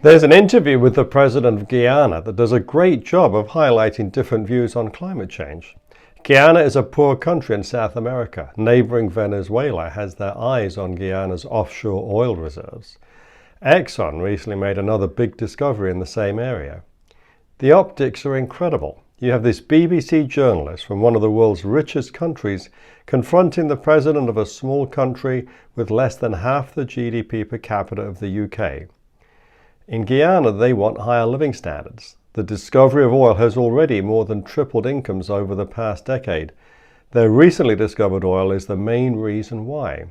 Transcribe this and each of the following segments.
There's an interview with the president of Guyana that does a great job of highlighting different views on climate change. Guyana is a poor country in South America. Neighboring Venezuela has their eyes on Guyana's offshore oil reserves. Exxon recently made another big discovery in the same area. The optics are incredible. You have this BBC journalist from one of the world's richest countries confronting the president of a small country with less than half the GDP per capita of the UK. In Guyana, they want higher living standards. The discovery of oil has already more than tripled incomes over the past decade. Their recently discovered oil is the main reason why.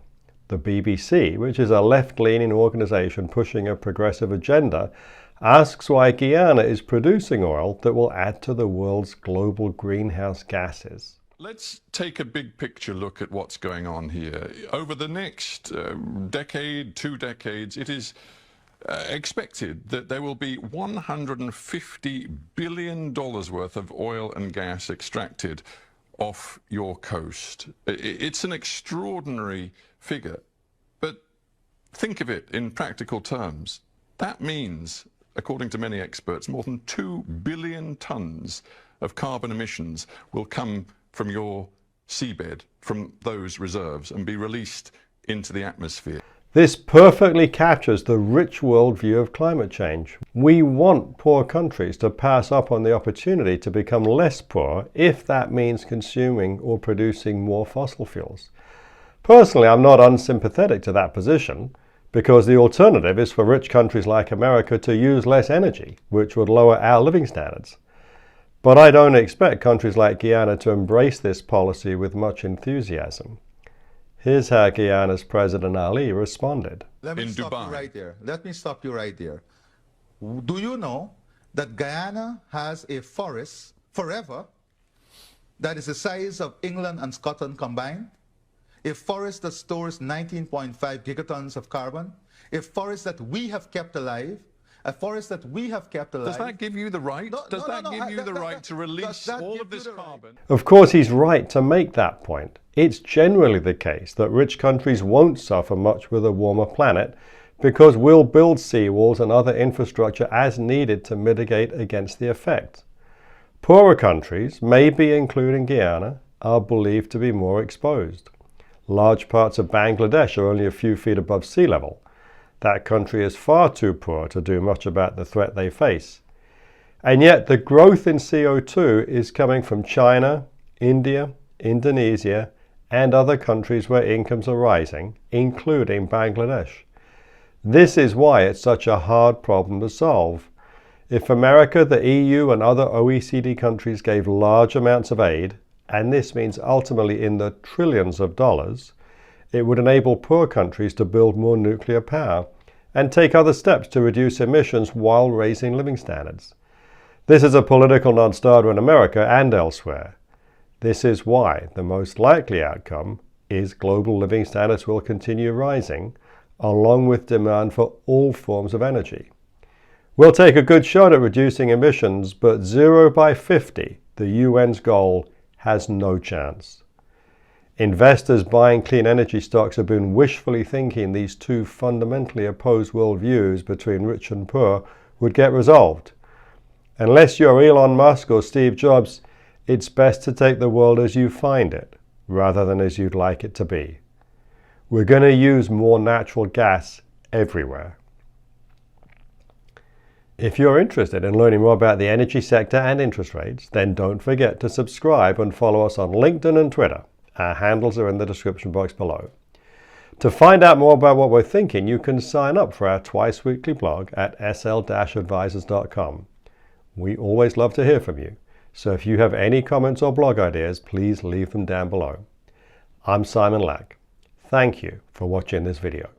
The BBC, which is a left-leaning organization pushing a progressive agenda, asks why Guyana is producing oil that will add to the world's global greenhouse gases. Let's take a big picture look at what's going on here. Over the next decade, 2 decades, it is expected that there will be $150 billion worth of oil and gas extracted off your coast. It's an extraordinary figure, but think of it in practical terms. That means, according to many experts, more than 2 billion tons of carbon emissions will come from your seabed, from those reserves, and be released into the atmosphere. This perfectly captures the rich worldview of climate change. We want poor countries to pass up on the opportunity to become less poor if that means consuming or producing more fossil fuels. Personally, I'm not unsympathetic to that position, because the alternative is for rich countries like America to use less energy, which would lower our living standards. But I don't expect countries like Guyana to embrace this policy with much enthusiasm. Here's how Guyana's President Ali responded. Let me stop you right there. Do you know that Guyana has a forest forever that is the size of England and Scotland combined? A forest that stores 19.5 gigatons of carbon, a forest that we have kept alive, a forest that we have kept alive. Does that give you the right? Does that give you the right to release all of this carbon? Of course, he's right to make that point. It's generally the case that rich countries won't suffer much with a warmer planet because we'll build seawalls and other infrastructure as needed to mitigate against the effect. Poorer countries, maybe including Guyana, are believed to be more exposed. Large parts of Bangladesh are only a few feet above sea level. That country is far too poor to do much about the threat they face. And yet the growth in CO2 is coming from China, India, Indonesia, and other countries where incomes are rising, including Bangladesh. This is why it's such a hard problem to solve. If America, the EU, and other OECD countries gave large amounts of aid, and this means ultimately in the trillions of dollars, it would enable poor countries to build more nuclear power and take other steps to reduce emissions while raising living standards. This is a political non-starter in America and elsewhere. This is why the most likely outcome is global living standards will continue rising, along with demand for all forms of energy. We'll take a good shot at reducing emissions, but 0 by 50, the UN's goal, has no chance. Investors buying clean energy stocks have been wishfully thinking these two fundamentally opposed worldviews between rich and poor would get resolved. Unless you're Elon Musk or Steve Jobs, it's best to take the world as you find it, rather than as you'd like it to be. We're going to use more natural gas everywhere. If you're interested in learning more about the energy sector and interest rates, then don't forget to subscribe and follow us on LinkedIn and Twitter. Our handles are in the description box below. To find out more about what we're thinking, you can sign up for our twice-weekly blog at sl-advisors.com. We always love to hear from you, so if you have any comments or blog ideas, please leave them down below. I'm Simon Lack. Thank you for watching this video.